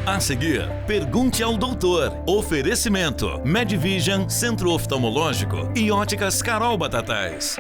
A seguir, pergunte ao doutor. Oferecimento: Medvision, Centro Oftalmológico e Óticas Carol Batatais.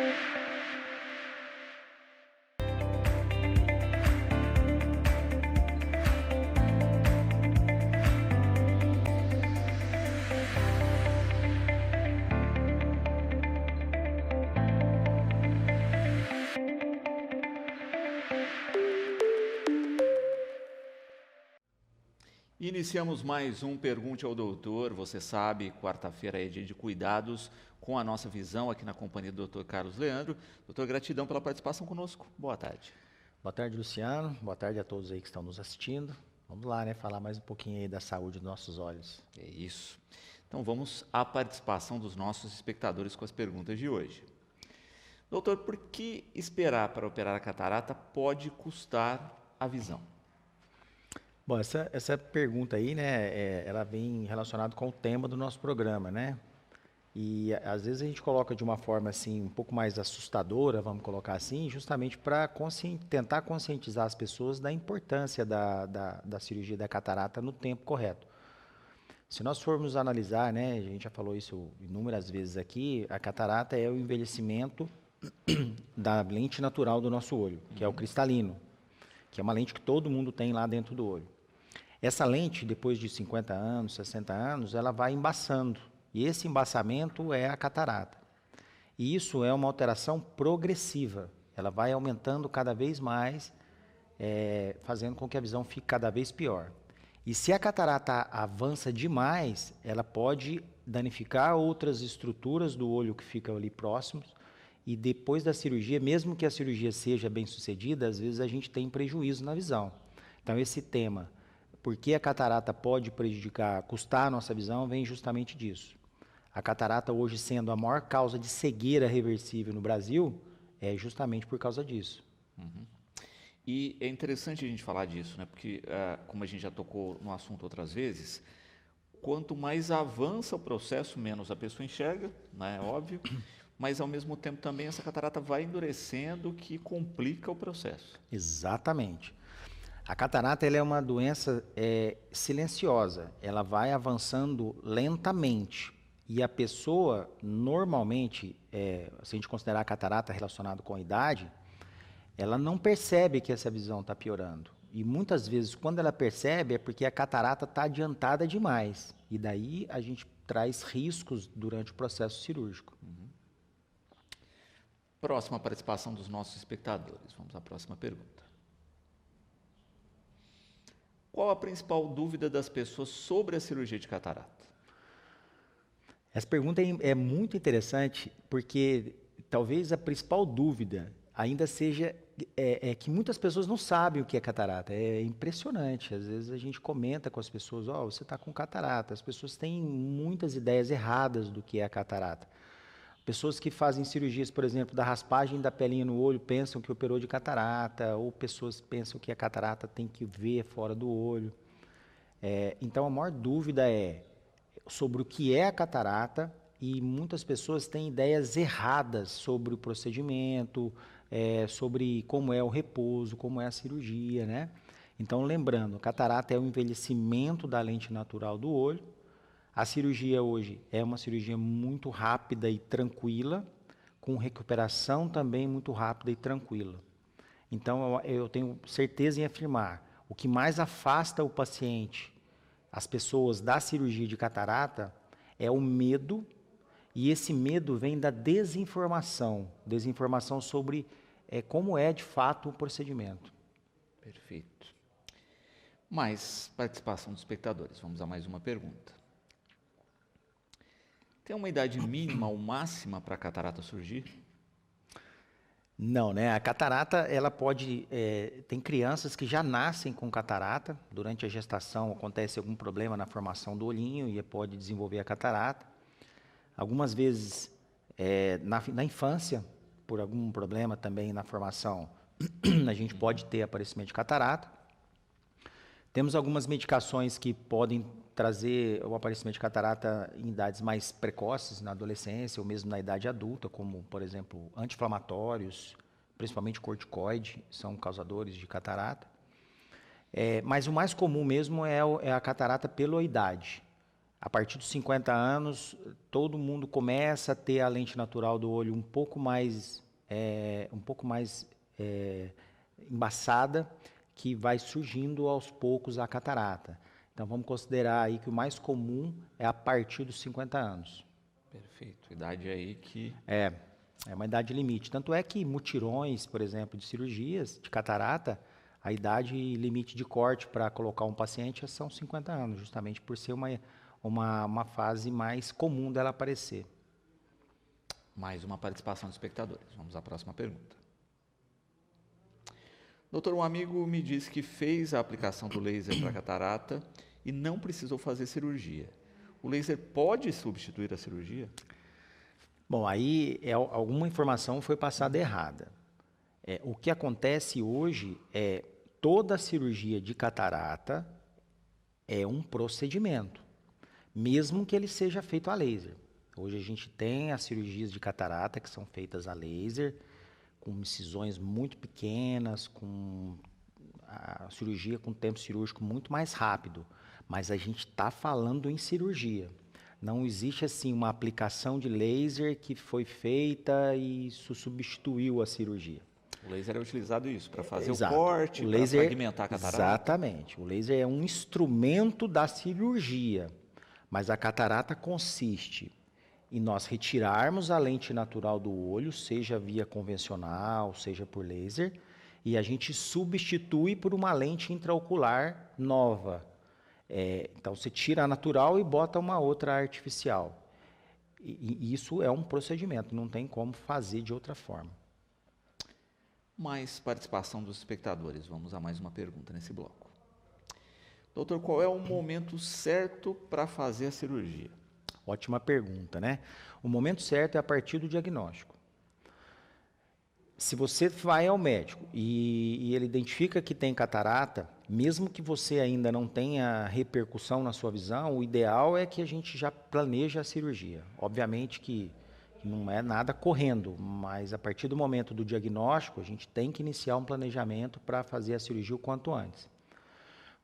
Iniciamos mais um Pergunte ao Doutor. Você sabe, quarta-feira é dia de cuidados com a nossa visão aqui na companhia do Dr. Carlos Leandro. Doutor, gratidão pela participação conosco. Boa tarde. Boa tarde, Luciano. Boa tarde a todos aí que estão nos assistindo. Vamos lá, né? Falar mais um pouquinho aí da saúde dos nossos olhos. É isso. Então vamos à participação dos nossos espectadores com as perguntas de hoje. Doutor, por que esperar para operar a catarata pode custar a visão? Bom, essa pergunta aí, né, ela vem relacionada com o tema do nosso programa, né? E às vezes a gente coloca de uma forma assim, um pouco mais assustadora, vamos colocar assim, justamente para tentar conscientizar as pessoas da importância da cirurgia da catarata no tempo correto. Se nós formos analisar, né, a gente já falou isso inúmeras vezes aqui, a catarata é o envelhecimento da lente natural do nosso olho, que é o cristalino, que é uma lente que todo mundo tem lá dentro do olho. Essa lente, depois de 50 anos, 60 anos, ela vai embaçando. E esse embaçamento é a catarata. E isso é uma alteração progressiva. Ela vai aumentando cada vez mais, fazendo com que a visão fique cada vez pior. E se a catarata avança demais, ela pode danificar outras estruturas do olho que ficam ali próximos. E depois da cirurgia, mesmo que a cirurgia seja bem sucedida, às vezes a gente tem prejuízo na visão. Então esse tema, por que a catarata pode prejudicar, custar a nossa visão, vem justamente disso. A catarata hoje sendo a maior causa de cegueira reversível no Brasil, é justamente por causa disso. Uhum. E é interessante a gente falar disso, né? Porque, como a gente já tocou no assunto outras vezes, quanto mais avança o processo, menos a pessoa enxerga, né? É óbvio, mas ao mesmo tempo também essa catarata vai endurecendo, o que complica o processo. Exatamente. A catarata ela é uma doença silenciosa, ela vai avançando lentamente. E a pessoa, normalmente, se a gente considerar a catarata relacionada com a idade, ela não percebe que essa visão está piorando. E muitas vezes, quando ela percebe, é porque a catarata está adiantada demais. E daí a gente traz riscos durante o processo cirúrgico. Uhum. Próxima participação dos nossos espectadores. Vamos à próxima pergunta. Qual a principal dúvida das pessoas sobre a cirurgia de catarata? Essa pergunta é muito interessante, porque talvez a principal dúvida ainda seja que muitas pessoas não sabem o que é catarata. É impressionante. Às vezes a gente comenta com as pessoas, você está com catarata. As pessoas têm muitas ideias erradas do que é a catarata. Pessoas que fazem cirurgias, por exemplo, da raspagem da pelinha no olho, pensam que operou de catarata, ou pessoas pensam que a catarata tem que ver fora do olho. Então, a maior dúvida é sobre o que é a catarata, e muitas pessoas têm ideias erradas sobre o procedimento, sobre como é o repouso, como é a cirurgia, né? Então, lembrando, catarata é o envelhecimento da lente natural do olho. A cirurgia hoje é uma cirurgia muito rápida e tranquila, com recuperação também muito rápida e tranquila. Então, eu tenho certeza em afirmar, o que mais afasta o paciente, as pessoas da cirurgia de catarata, é o medo, e esse medo vem da desinformação sobre como é de fato o procedimento. Perfeito. Mais participação dos espectadores. Vamos a mais uma pergunta. Tem uma idade mínima ou máxima para a catarata surgir? Não, né? A catarata, ela pode... tem crianças que já nascem com catarata. Durante a gestação acontece algum problema na formação do olhinho e pode desenvolver a catarata. Algumas vezes, na infância, por algum problema também na formação, a gente pode ter aparecimento de catarata. Temos algumas medicações que podem trazer o aparecimento de catarata em idades mais precoces, na adolescência ou mesmo na idade adulta, como, por exemplo, anti-inflamatórios, principalmente corticoide, são causadores de catarata. Mas o mais comum mesmo é a catarata pela idade. A partir dos 50 anos, todo mundo começa a ter a lente natural do olho um pouco mais embaçada, que vai surgindo aos poucos a catarata. Então vamos considerar aí que o mais comum é a partir dos 50 anos. Perfeito. Idade aí que... É uma idade limite. Tanto é que mutirões, por exemplo, de cirurgias de catarata, a idade limite de corte para colocar um paciente são 50 anos, justamente por ser uma fase mais comum dela aparecer. Mais uma participação dos espectadores. Vamos à próxima pergunta. Doutor, um amigo me disse que fez a aplicação do laser para catarata e não precisou fazer cirurgia. O laser pode substituir a cirurgia? Bom, aí alguma informação foi passada errada. O que acontece hoje é toda cirurgia de catarata é um procedimento, mesmo que ele seja feito a laser. Hoje a gente tem as cirurgias de catarata que são feitas a laser, com incisões muito pequenas, com a cirurgia com tempo cirúrgico muito mais rápido. Mas a gente está falando em cirurgia. Não existe assim uma aplicação de laser que foi feita e isso substituiu a cirurgia. O laser é utilizado isso, para fazer Exato. o corte, para fragmentar a catarata? Exatamente. O laser é um instrumento da cirurgia, mas a catarata consiste em nós retirarmos a lente natural do olho, seja via convencional, seja por laser, e a gente substitui por uma lente intraocular nova. Então, você tira a natural e bota uma outra artificial. E isso é um procedimento, não tem como fazer de outra forma. Mais participação dos espectadores. Vamos a mais uma pergunta nesse bloco. Doutor, qual é o momento certo para fazer a cirurgia? Ótima pergunta, né? O momento certo é a partir do diagnóstico. Se você vai ao médico e ele identifica que tem catarata, mesmo que você ainda não tenha repercussão na sua visão, o ideal é que a gente já planeje a cirurgia. Obviamente que não é nada correndo, mas a partir do momento do diagnóstico, a gente tem que iniciar um planejamento para fazer a cirurgia o quanto antes.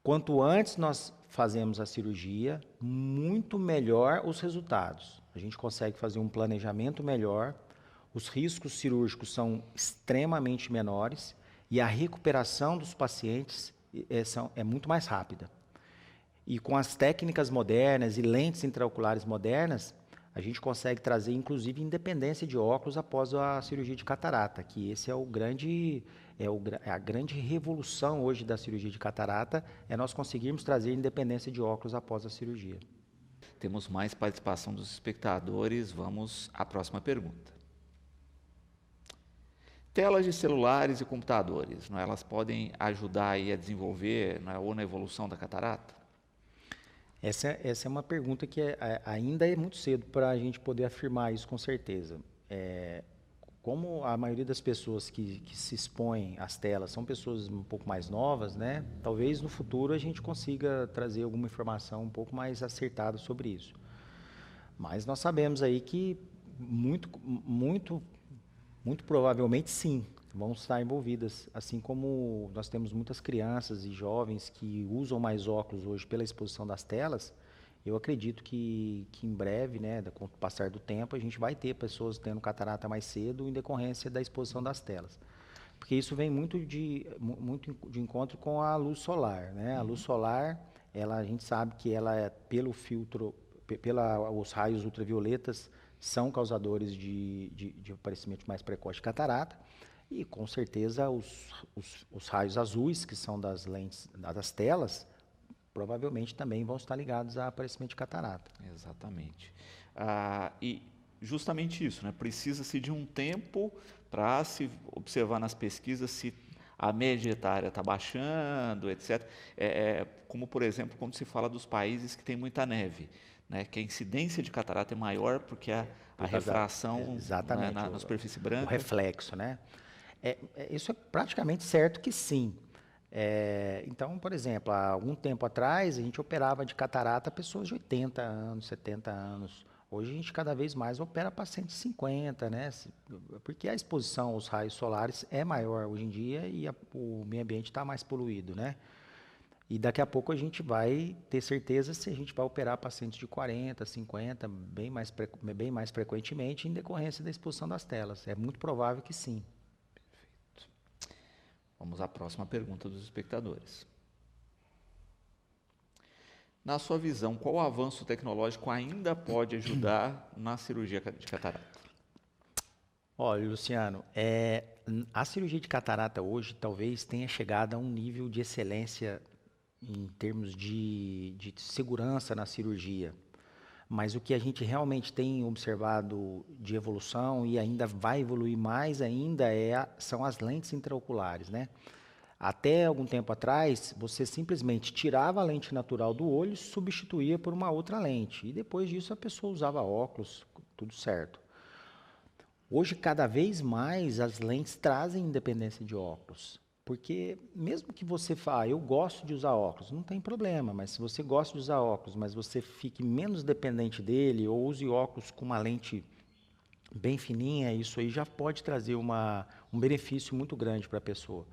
Quanto antes nós fazemos a cirurgia, muito melhor os resultados. A gente consegue fazer um planejamento melhor, os riscos cirúrgicos são extremamente menores e a recuperação dos pacientes é muito mais rápida. E com as técnicas modernas e lentes intraoculares modernas, a gente consegue trazer, inclusive, independência de óculos após a cirurgia de catarata, que esse é a grande revolução hoje da cirurgia de catarata, é nós conseguirmos trazer independência de óculos após a cirurgia. Temos mais participação dos espectadores. Vamos à próxima pergunta. Telas de celulares e computadores, elas podem ajudar aí a desenvolver ou na evolução da catarata? Essa é uma pergunta que ainda é muito cedo para a gente poder afirmar isso com certeza. Como a maioria das pessoas que se expõem às telas são pessoas um pouco mais novas, né? Talvez no futuro a gente consiga trazer alguma informação um pouco mais acertada sobre isso. Mas nós sabemos aí que muito provavelmente sim, vão estar envolvidas, assim como nós temos muitas crianças e jovens que usam mais óculos hoje pela exposição das telas. Eu acredito que em breve, né, com o passar do tempo, a gente vai ter pessoas tendo catarata mais cedo em decorrência da exposição das telas. Porque isso vem muito de encontro com a luz solar, né? A luz solar, a gente sabe que ela é pelo filtro, os raios ultravioletas são causadores de aparecimento mais precoce de catarata. E, com certeza, os raios azuis, que são das lentes, das telas, provavelmente também vão estar ligados a aparecimento de catarata. Exatamente. E justamente isso, né? Precisa-se de um tempo para se observar nas pesquisas se a média etária está baixando, etc. Como, por exemplo, quando se fala dos países que têm muita neve, né? Que a incidência de catarata é maior porque a refração na superfície branca. O reflexo, né? Isso é praticamente certo que sim. Então, por exemplo, há algum tempo atrás, a gente operava de catarata pessoas de 80 anos, 70 anos. Hoje a gente cada vez mais opera para 150, né? Porque a exposição aos raios solares é maior hoje em dia e o meio ambiente está mais poluído, né? E daqui a pouco a gente vai ter certeza se a gente vai operar pacientes de 40, 50, bem mais frequentemente em decorrência da exposição das telas. É muito provável que sim. Vamos à próxima pergunta dos espectadores. Na sua visão, qual avanço tecnológico ainda pode ajudar na cirurgia de catarata? Olha, Luciano, a cirurgia de catarata hoje talvez tenha chegado a um nível de excelência em termos de segurança na cirurgia. Mas o que a gente realmente tem observado de evolução e ainda vai evoluir mais ainda são as lentes intraoculares, né? Até algum tempo atrás, você simplesmente tirava a lente natural do olho e substituía por uma outra lente. E depois disso a pessoa usava óculos, tudo certo. Hoje, cada vez mais, as lentes trazem independência de óculos. Porque mesmo que você fale, eu gosto de usar óculos, não tem problema, mas se você gosta de usar óculos, mas você fique menos dependente dele ou use óculos com uma lente bem fininha, isso aí já pode trazer um benefício muito grande para a pessoa.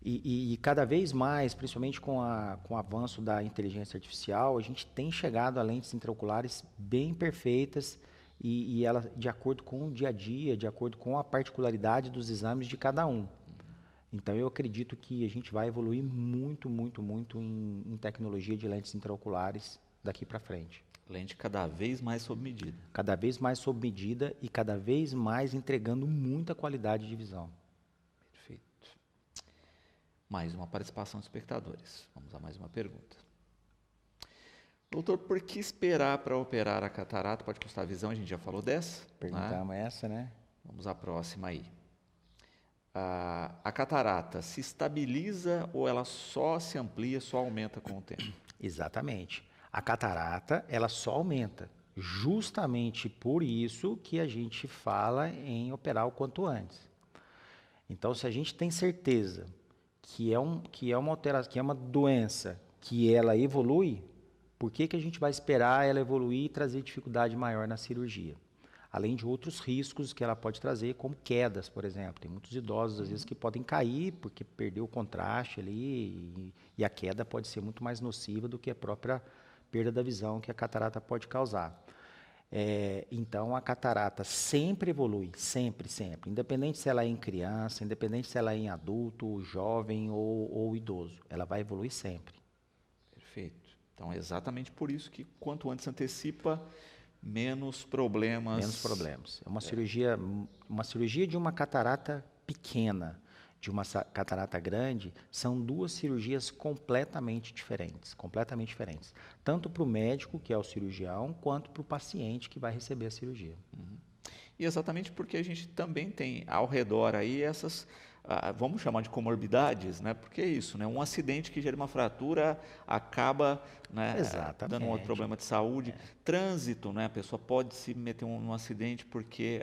E cada vez mais, principalmente com o avanço da inteligência artificial, a gente tem chegado a lentes intraoculares bem perfeitas e ela de acordo com o dia a dia, de acordo com a particularidade dos exames de cada um. Então, eu acredito que a gente vai evoluir muito, muito, muito em tecnologia de lentes intraoculares daqui para frente. Lente cada vez mais sob medida. Cada vez mais sob medida e cada vez mais entregando muita qualidade de visão. Perfeito. Mais uma participação dos espectadores. Vamos a mais uma pergunta. Doutor, por que esperar para operar a catarata? Pode custar a visão, a gente já falou dessa. Perguntamos essa, né? Vamos à próxima aí. A catarata se estabiliza ou ela só se amplia, só aumenta com o tempo? Exatamente. A catarata, ela só aumenta. Justamente por isso que a gente fala em operar o quanto antes. Então, se a gente tem certeza que é uma doença, que ela evolui, por que a gente vai esperar ela evoluir e trazer dificuldade maior na cirurgia? Além de outros riscos que ela pode trazer, como quedas, por exemplo. Tem muitos idosos, às vezes, que podem cair porque perdeu o contraste ali e a queda pode ser muito mais nociva do que a própria perda da visão que a catarata pode causar. Então, a catarata sempre evolui, sempre, sempre. Independente se ela é em criança, independente se ela é em adulto, jovem ou idoso. Ela vai evoluir sempre. Perfeito. Então, é exatamente por isso que quanto antes antecipa, menos problemas. Menos problemas. É uma cirurgia de uma catarata pequena, de uma catarata grande, são duas cirurgias completamente diferentes. Tanto para o médico, que é o cirurgião, quanto para o paciente que vai receber a cirurgia. Uhum. E exatamente porque a gente também tem ao redor aí essas, vamos chamar de comorbidades, né? Porque é isso, né? Um acidente que gera uma fratura acaba, né, dando um outro problema de saúde. Trânsito, né? A pessoa pode se meter num acidente porque...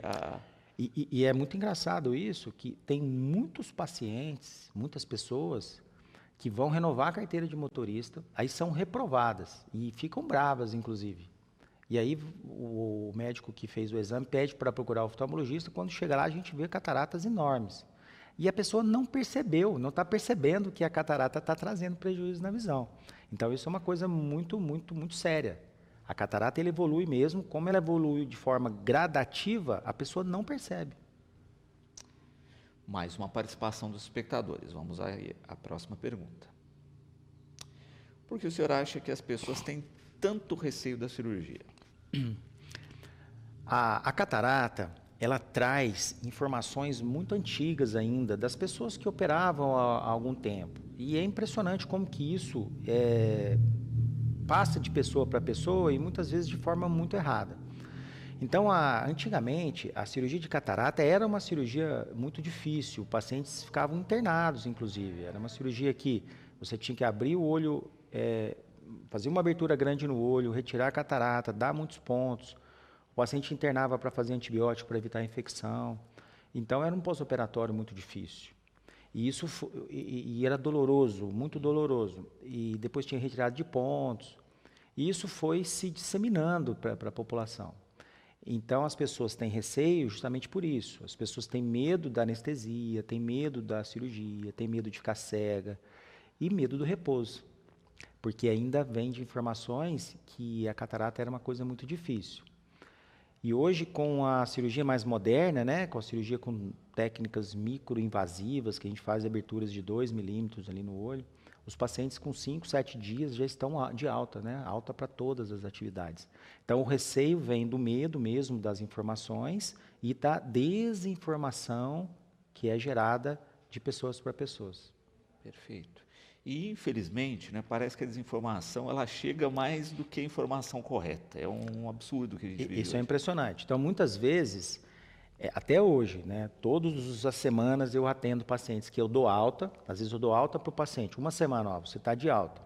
E é muito engraçado isso, que tem muitos pacientes, muitas pessoas que vão renovar a carteira de motorista, aí são reprovadas e ficam bravas, inclusive. E aí o médico que fez o exame pede para procurar o oftalmologista, quando chega lá a gente vê cataratas enormes. E a pessoa não percebeu, não está percebendo que a catarata está trazendo prejuízo na visão. Então isso é uma coisa muito, muito, muito séria. A catarata ele evolui mesmo, como ela evolui de forma gradativa, a pessoa não percebe. Mais uma participação dos espectadores. Vamos à próxima pergunta. Por que o senhor acha que as pessoas têm tanto receio da cirurgia? A catarata, ela traz informações muito antigas ainda, das pessoas que operavam há algum tempo. E é impressionante como que isso passa de pessoa para pessoa e muitas vezes de forma muito errada. Então, antigamente, a cirurgia de catarata era uma cirurgia muito difícil, pacientes ficavam internados, inclusive. Era uma cirurgia que você tinha que abrir o olho, fazer uma abertura grande no olho, retirar a catarata, dar muitos pontos. O paciente internava para fazer antibiótico para evitar a infecção. Então, era um pós-operatório muito difícil. E isso era doloroso, muito doloroso. E depois tinha retirada de pontos. E isso foi se disseminando para a população. Então, as pessoas têm receio justamente por isso. As pessoas têm medo da anestesia, têm medo da cirurgia, têm medo de ficar cega e medo do repouso. porque ainda vem de informações que a catarata era uma coisa muito difícil. E hoje, com a cirurgia mais moderna, né, com a cirurgia com técnicas microinvasivas, que a gente faz aberturas de 2 milímetros ali no olho, os pacientes com 5, 7 dias já estão de alta, né, alta para todas as atividades. Então, o receio vem do medo mesmo das informações e da desinformação que é gerada de pessoas para pessoas. Perfeito. E, infelizmente, né, parece que a desinformação ela chega mais do que a informação correta. É um absurdo que a gente vive Isso é hoje. impressionante. Então, muitas vezes, até hoje, né, todas as semanas eu atendo pacientes que eu dou alta, às vezes eu dou alta para o paciente, uma semana, ó, você está de alta.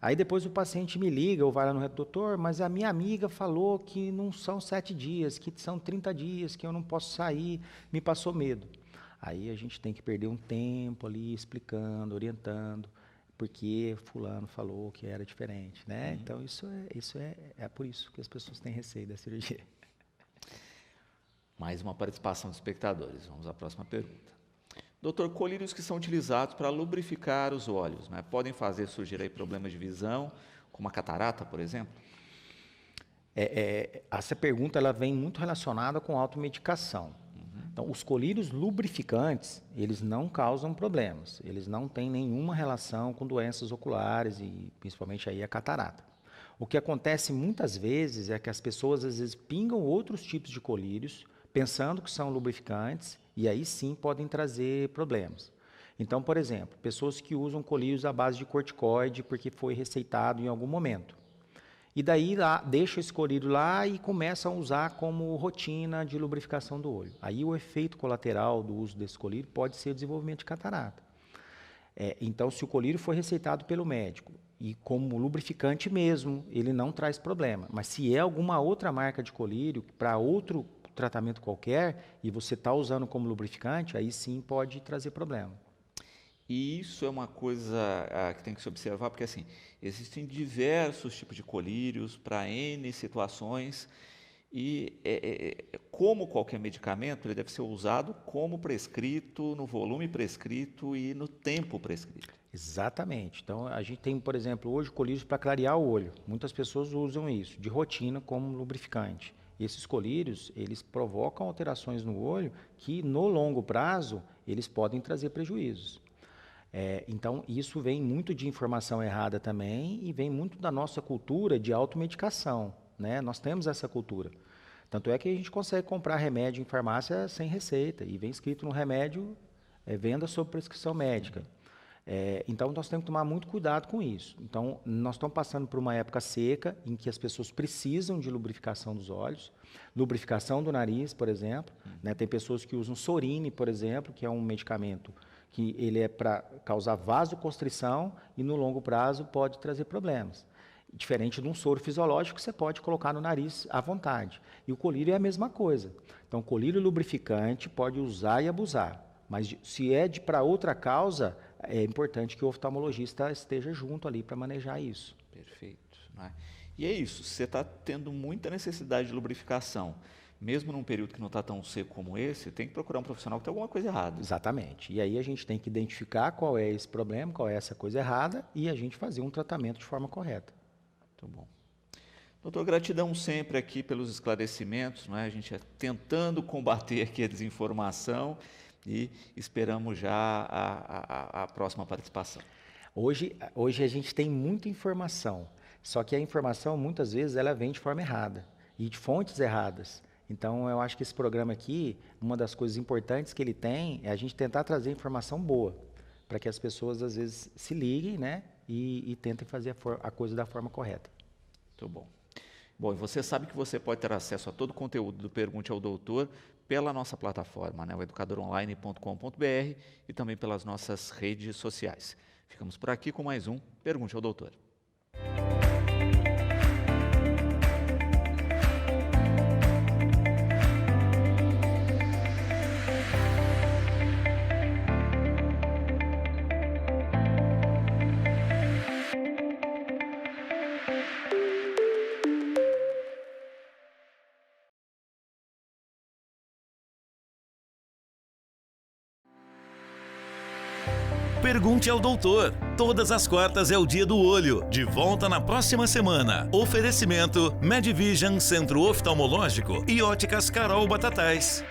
Aí depois o paciente me liga ou vai lá no doutor, mas a minha amiga falou que não são 7 dias, que são 30 dias, que eu não posso sair, me passou medo. Aí a gente tem que perder um tempo ali explicando, orientando, porque fulano falou que era diferente, né? Então isso é por isso que as pessoas têm receio da cirurgia. Mais uma participação dos espectadores. Vamos à próxima pergunta. Doutor, colírios que são utilizados para lubrificar os olhos, né, podem fazer surgir aí problemas de visão, como a catarata, por exemplo? Essa pergunta ela vem muito relacionada com automedicação. Então, os colírios lubrificantes, eles não causam problemas, eles não têm nenhuma relação com doenças oculares e principalmente aí a catarata. O que acontece muitas vezes é que as pessoas às vezes pingam outros tipos de colírios, pensando que são lubrificantes, e aí sim podem trazer problemas. Então, por exemplo, pessoas que usam colírios à base de corticoide porque foi receitado em algum momento. E daí lá, deixa esse colírio lá e começam a usar como rotina de lubrificação do olho. Aí o efeito colateral do uso desse colírio pode ser o desenvolvimento de catarata. Então, se o colírio foi receitado pelo médico e como lubrificante mesmo, ele não traz problema. Mas se é alguma outra marca de colírio para outro tratamento qualquer e você está usando como lubrificante, aí sim pode trazer problema. E isso é uma coisa que tem que se observar, porque assim, existem diversos tipos de colírios para N situações e como qualquer medicamento, ele deve ser usado como prescrito, no volume prescrito e no tempo prescrito. Exatamente. Então, a gente tem, por exemplo, hoje colírios para clarear o olho. Muitas pessoas usam isso de rotina como lubrificante. E esses colírios, eles provocam alterações no olho que, no longo prazo, eles podem trazer prejuízos. Então, isso vem muito de informação errada também e vem muito da nossa cultura de automedicação, né? Nós temos essa cultura. Tanto é que a gente consegue comprar remédio em farmácia sem receita e vem escrito no remédio, venda sob prescrição médica. Então, nós temos que tomar muito cuidado com isso. Então, nós estamos passando por uma época seca em que as pessoas precisam de lubrificação dos olhos, lubrificação do nariz, por exemplo. Né? Tem pessoas que usam Sorine, por exemplo, que é um medicamento que ele é para causar vasoconstrição e no longo prazo pode trazer problemas. Diferente de um soro fisiológico que você pode colocar no nariz à vontade. E o colírio é a mesma coisa. Então, colírio lubrificante pode usar e abusar. Mas se é para outra causa, é importante que o oftalmologista esteja junto ali para manejar isso. Perfeito. Né? E é isso, você está tendo muita necessidade de lubrificação. Mesmo num período que não está tão seco como esse, tem que procurar um profissional que tem alguma coisa errada. Exatamente. E aí a gente tem que identificar qual é esse problema, qual é essa coisa errada e a gente fazer um tratamento de forma correta. Muito bom. Doutor, gratidão sempre aqui pelos esclarecimentos, né? A gente tentando combater aqui a desinformação e esperamos já a próxima participação. Hoje a gente tem muita informação, só que a informação muitas vezes ela vem de forma errada e de fontes erradas. Então, eu acho que esse programa aqui, uma das coisas importantes que ele tem é a gente tentar trazer informação boa, para que as pessoas, às vezes, se liguem, né, e tentem fazer a coisa da forma correta. Muito bom. Bom, e você sabe que você pode ter acesso a todo o conteúdo do Pergunte ao Doutor pela nossa plataforma, né, o educadoronline.com.br e também pelas nossas redes sociais. Ficamos por aqui com mais um Pergunte ao Doutor. Pergunte ao Doutor, Todas as quartas é o dia do olho. De volta na próxima semana. Oferecimento Medvision Centro Oftalmológico e Óticas Carol Batatais.